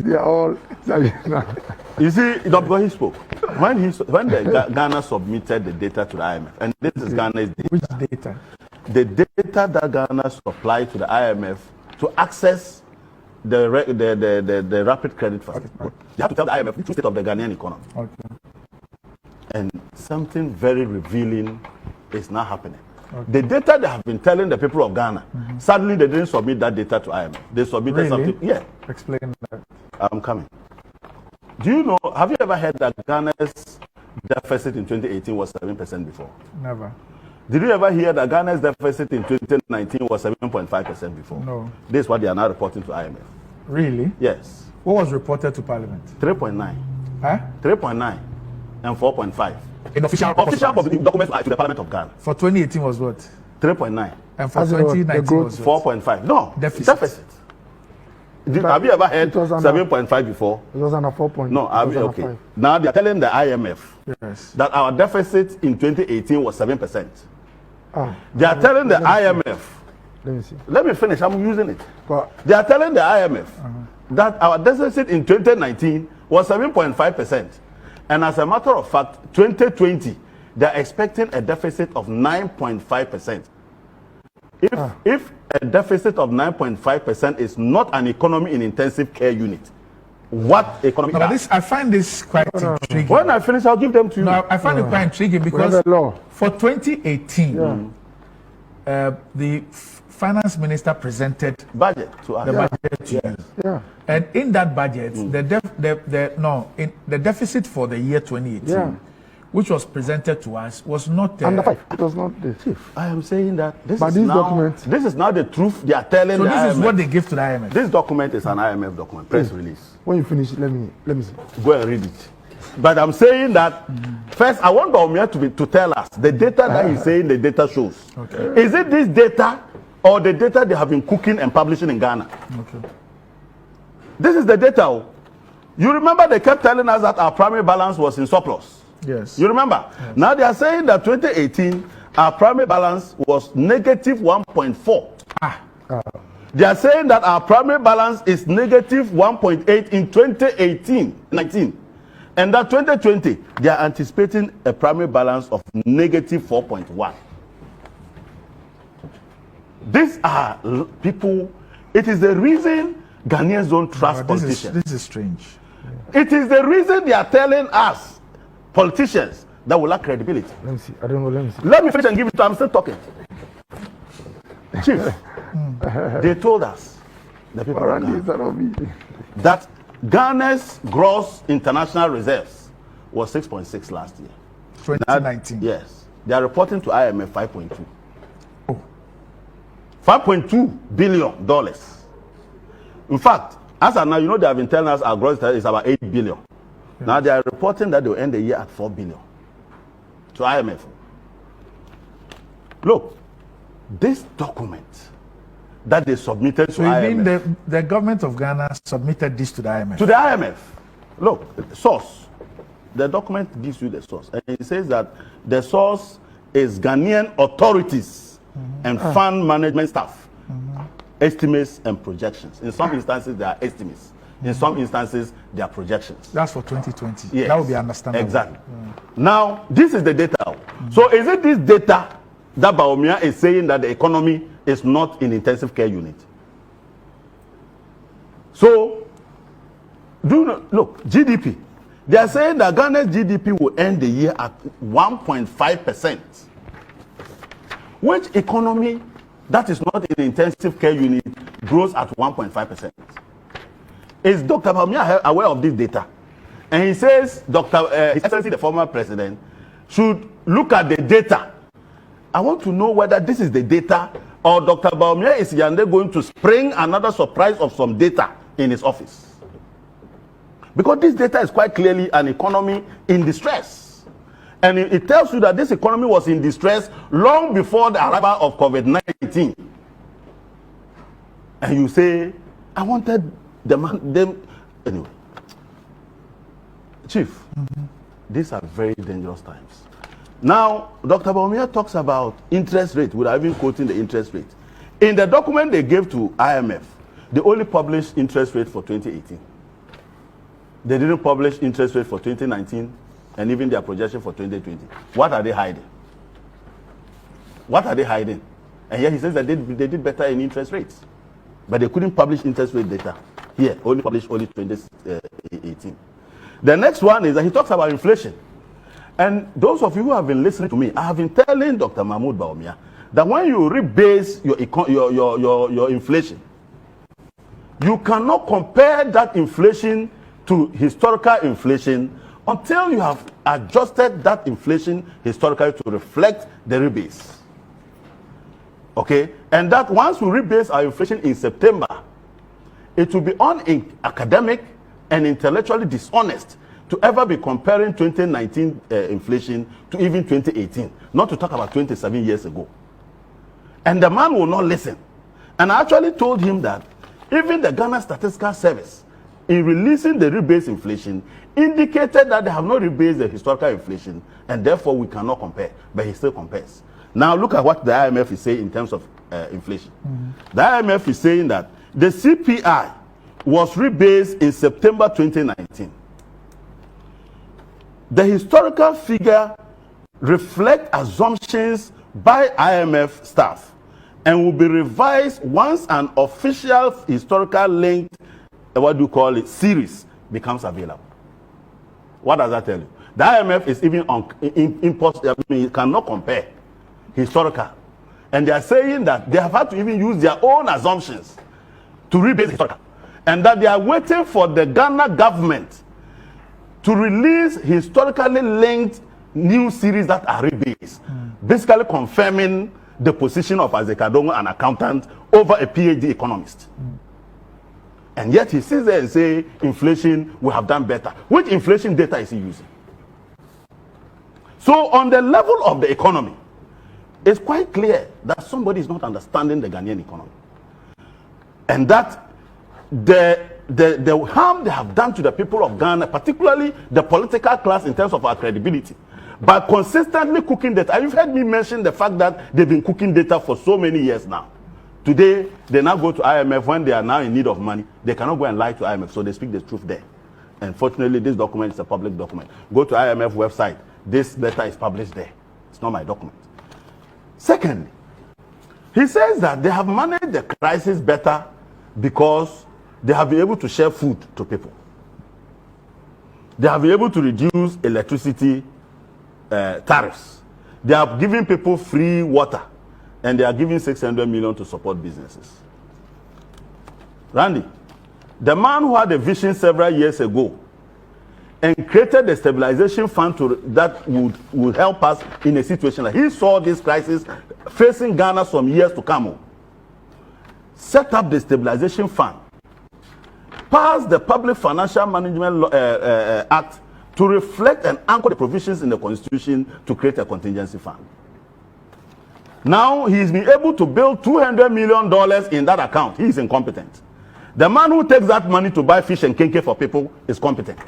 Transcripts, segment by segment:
They are all. You see, because he spoke. When Ghana submitted the data to the IMF, and this is Ghana's data. Which data? The data that Ghana supplied to the IMF to access the rapid credit facility. They have to tell the IMF the true state of the Ghanaian economy. Okay. And something very revealing is now happening. Okay. The data they have been telling the people of Ghana, suddenly they didn't submit that data to IMF. They submitted something. Yeah. Explain that. I'm coming. Do you know, have you ever heard that Ghana's deficit in 2018 was 7% before? Never. Did you ever hear that Ghana's deficit in 2019 was 7.5% before? No. This is what they are now reporting to IMF. Really? Yes. What was reported to Parliament? 3.9. Huh? 3.9 and 4.5. In official documents to the Parliament of Ghana. For 2018 was what? 3.9. And for 2019 was what? 4.5. No. Deficit. Have you ever heard 7.5 before? It was under 4.5. No, okay. Now they are telling the IMF that our deficit in 2018 was 7%. They are telling the IMF. Let me see. Let me finish. I'm using it. They are telling the IMF that our deficit in 2019 was 7.5%. And as a matter of fact, 2020, they are expecting a deficit of 9.5%. If a deficit of 9.5% is not an economy in intensive care unit, what economy is? I find this quite intriguing. When I finish, I'll give them to you. No, I find it quite intriguing because for 2018, the finance minister presented budget to us. The budget to you. Yeah. And in that budget, the deficit for the year 2018, which was presented to us, was not under 5. It was not this. I am saying that this is now the truth they are telling so the this IMF. is what they give to the IMF. This document is an IMF document, press release. When you finish, let me see. Go and read it. But I'm saying that first, I want Baumia to tell us the data that he's saying the data shows. Okay. Is it this data or the data they have been cooking and publishing in Ghana? Okay. This is the data. You remember they kept telling us that our primary balance was in surplus. Yes. You remember? Yes. Now they are saying that 2018, our primary balance was negative 1.4. They are saying that our primary balance is negative 1.8 in 2018-19. And that 2020, they are anticipating a primary balance of negative 4.1. These are people, it is the reason Ghanaians don't trust politicians. This is strange. It is the reason they are telling us, politicians, that will lack credibility. Let me see. I don't know. Let me see. Let me finish and give it to. I'm still talking. Chief, they told us, the people of Ghana, that Ghana's gross international reserves was 6.6 last year. 2019. Yes. They are reporting to IMF 5.2. $5.2 billion. In fact, as of now, they have been telling us our gross is about 8 billion. Yeah. Now they are reporting that they will end the year at 4 billion to IMF. Look, this document that they submitted to IMF. You mean the government of Ghana submitted this to the IMF? To the IMF. Look, source. The document gives you the source. And it says that the source is Ghanaian authorities and fund management staff. Estimates and projections. In some instances, there are estimates. In some instances, there are projections. That's for 2020. Yes. That would be understandable. Exactly. Now, this is the data. So is it this data that Baumia is saying that the economy is not in intensive care unit? So, look, GDP. They are saying that Ghana's GDP will end the year at 1.5%. Which economy that is not in intensive care unit grows at 1.5%? Is Dr. Baumia aware of this data? And he says, His Excellency, the former president, should look at the data. I want to know whether this is the data or Dr. Baumia is going to spring another surprise of some data in his office. Because this data is quite clearly an economy in distress. And it tells you that this economy was in distress long before the arrival of COVID-19. And you say, I wanted them. Anyway. Chief, these are very dangerous times. Now, Dr. Baumia talks about interest rate, without even quoting the interest rate. In the document they gave to IMF, they only published interest rate for 2018. They didn't publish interest rate for 2019 and even their projection for 2020. What are they hiding? What are they hiding? And here he says that they did better in interest rates. But they couldn't publish interest rate data. Here, only 2018. The next one is that he talks about inflation. And those of you who have been listening to me, I have been telling Dr. Mahmoud Bawumia that when you rebase your inflation, you cannot compare that inflation to historical inflation until you have adjusted that inflation historically to reflect the rebase. Okay? And that once we rebase our inflation in September, it will be unacademic and intellectually dishonest to ever be comparing 2019 inflation to even 2018, not to talk about 27 years ago. And the man will not listen. And I actually told him that even the Ghana Statistical Service, in releasing the rebase inflation, indicated that they have not rebased the historical inflation, and therefore we cannot compare. But he still compares. Now look at what the IMF is saying in terms of inflation. The IMF is saying that the CPI was rebased in September 2019. The historical figure reflects assumptions by IMF staff and will be revised once an official historical linked, series becomes available. What does that tell you? The IMF is even impossible. I mean, it cannot compare historical. And they are saying that they have had to even use their own assumptions to rebase historical. And that they are waiting for the Ghana government to release historically linked new series that are rebased, basically confirming the position of Isaac Adongo, an accountant, over a PhD economist. And yet he sits there and says, inflation, we have done better. Which inflation data is he using? So on the level of the economy, it's quite clear that somebody is not understanding the Ghanaian economy. And that the harm they have done to the people of Ghana, particularly the political class in terms of our credibility, by consistently cooking data. And you've heard me mention the fact that they've been cooking data for so many years now. Today, they now go to IMF when they are now in need of money. They cannot go and lie to IMF, so they speak the truth there. And fortunately, this document is a public document. Go to IMF website. This letter is published there. It's not my document. Secondly, he says that they have managed the crisis better because they have been able to share food to people. They have been able to reduce electricity tariffs. They are giving people free water, and they are giving 600 million to support businesses. Randy, the man who had a vision several years ago and created the stabilization fund that would help us in a situation like he saw this crisis facing Ghana some years to come. Set up the stabilization fund, passed the Public Financial Management Act to reflect and anchor the provisions in the Constitution to create a contingency fund. Now he's been able to build $200 million in that account. He is incompetent. The man who takes that money to buy fish and kenke for people is competent.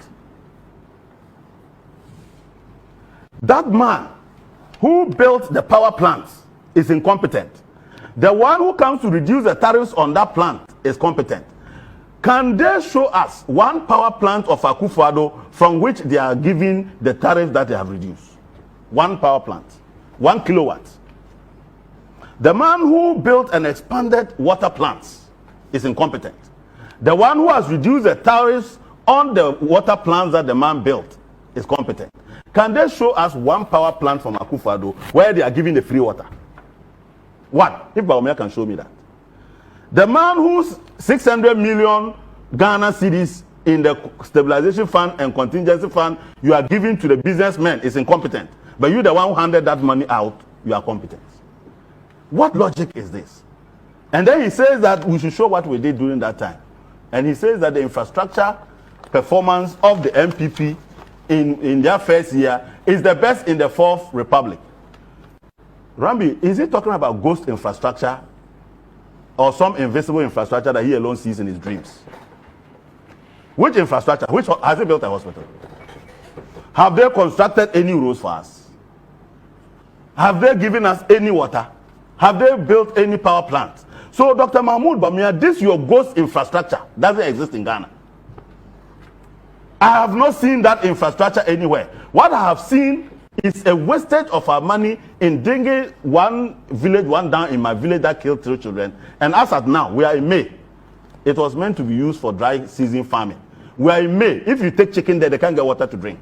That man who built the power plants is incompetent. The one who comes to reduce the tariffs on that plant is competent. Can they show us one power plant of Akufo-Addo from which they are giving the tariff that they have reduced? One power plant, 1 kilowatt. The man who built and expanded water plants is incompetent. The one who has reduced the tariffs on the water plants that the man built is competent. Can they show us one power plant from Akufo-Addo where they are giving the free water? One. If Bawumia can show me that. The man whose 600 million Ghana cedis in the stabilization fund and contingency fund you are giving to the businessmen is incompetent. But you, the one who handed that money out, you are competent. What logic is this? And then he says that we should show what we did during that time. And he says that the infrastructure performance of the MPP in their first year is the best in the Fourth Republic. Rambi, is he talking about ghost infrastructure or some invisible infrastructure that he alone sees in his dreams? Which infrastructure? Which has he built a hospital? Have they constructed any roads for us? Have they given us any water? Have they built any power plants? So, Dr. Mahmoud Bawumia, this your ghost infrastructure doesn't exist in Ghana. I have not seen that infrastructure anywhere. What I have seen is a wastage of our money in bringing one village, one down in my village that killed 3 children. And as at now, we are in May. It was meant to be used for dry season farming. We are in May. If you take chicken there, they can't get water to drink.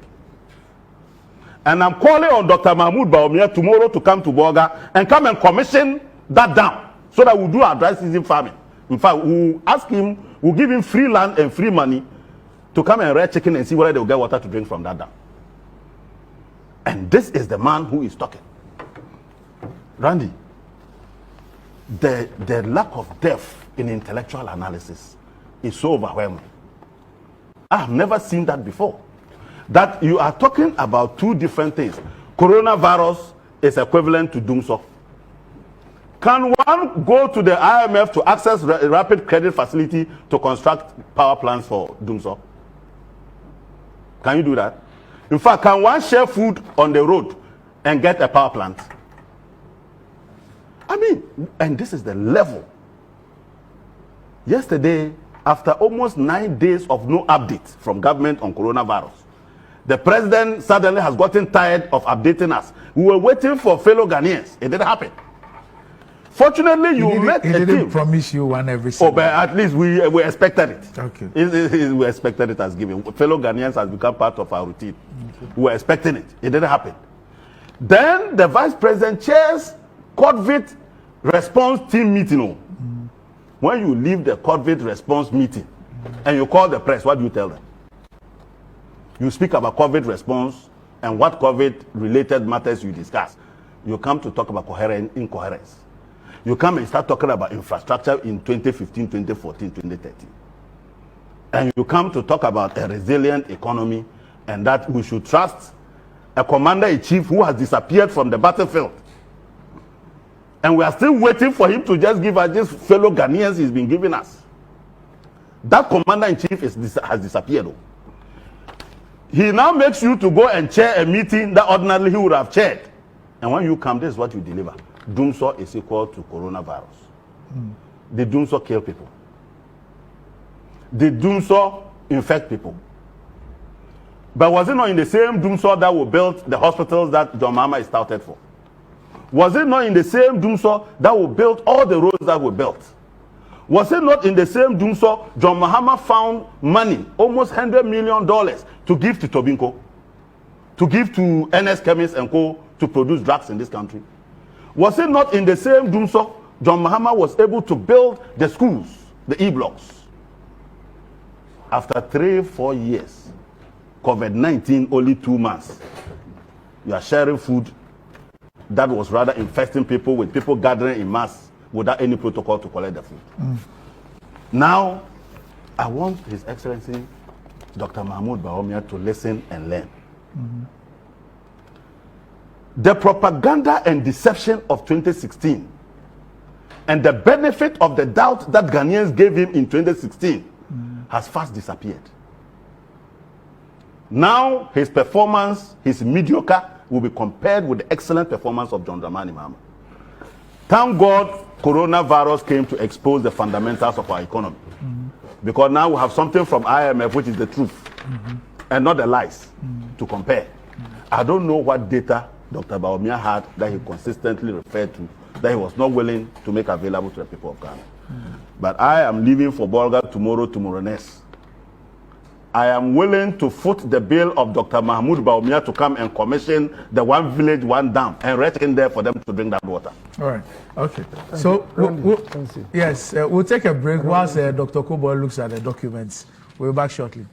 And I'm calling on Dr. Mahmoud Bawumia tomorrow to come to Bolga and come and commission that dam so that we'll do our dry season farming. In fact, we'll ask him, we'll give him free land and free money to come and rear chicken and see whether they'll get water to drink from that dam. And this is the man who is talking. Randy, the lack of depth in intellectual analysis is so overwhelming. I have never seen that before. That you are talking about 2 different things. Coronavirus is equivalent to Dumso. Can one go to the IMF to access rapid credit facility to construct power plants for Dumso? Can you do that? In fact, can one share food on the road and get a power plant? I mean, and this is the level. Yesterday, after almost 9 days of no update from government on coronavirus, the president suddenly has gotten tired of updating us. We were waiting for fellow Ghanaians. It didn't happen. Fortunately, you met a team. He didn't promise you one every single. Oh, but at least we expected it. Okay. We expected it as given. Fellow Ghanaians has become part of our routine. Okay. We were expecting it. It didn't happen. Then the vice president chairs COVID response team meeting. When you leave the COVID response meeting and you call the press, what do you tell them? You speak about COVID response and what COVID-related matters you discuss. You come to talk about incoherence. You come and start talking about infrastructure in 2015, 2014, 2013. And you come to talk about a resilient economy and that we should trust a commander-in-chief who has disappeared from the battlefield. And we are still waiting for him to just give us this fellow Ghanaians he's been giving us. That commander-in-chief has disappeared. He now makes you to go and chair a meeting that ordinarily he would have chaired. And when you come, this is what you deliver. Dumso is equal to coronavirus. Did Dumso kill people? Did Dumso infect people? But was it not in the same Dumso that we built the hospitals that John Mahama is touted for? Was it not in the same Dumso that we built all the roads that we built? Was it not in the same Dumso John Mahama found money, almost $100 million, to give to Tobinco, to give to NS Chemists and Co. to produce drugs in this country? Was it not in the same Dumso John Mahama was able to build the schools, the E-blocks? After 3-4 years, COVID-19 only 2 months, you are sharing food that was rather infesting people, with people gathering in mass without any protocol to collect the food. Now, I want His Excellency Dr. Mahmoud Bawumia to listen and learn. The propaganda and deception of 2016 and the benefit of the doubt that Ghanaians gave him in 2016 has fast disappeared. Now his performance, his mediocre, will be compared with the excellent performance of John Dramani Mahama. Thank God coronavirus came to expose the fundamentals of our economy. Because now we have something from IMF which is the truth and not the lies to compare. I don't know what data Dr. Bawumia had that he consistently referred to, that he was not willing to make available to the people of Ghana. But I am leaving for bolga tomorrow next. I am willing to foot the bill of Dr. Mahmoud Bawumia to come and commission the one village, one dam, and rest in there for them to drink that water. All right. Okay. So, yes, we'll take a break whilst Dr. Kobo looks at the documents. We'll be back shortly.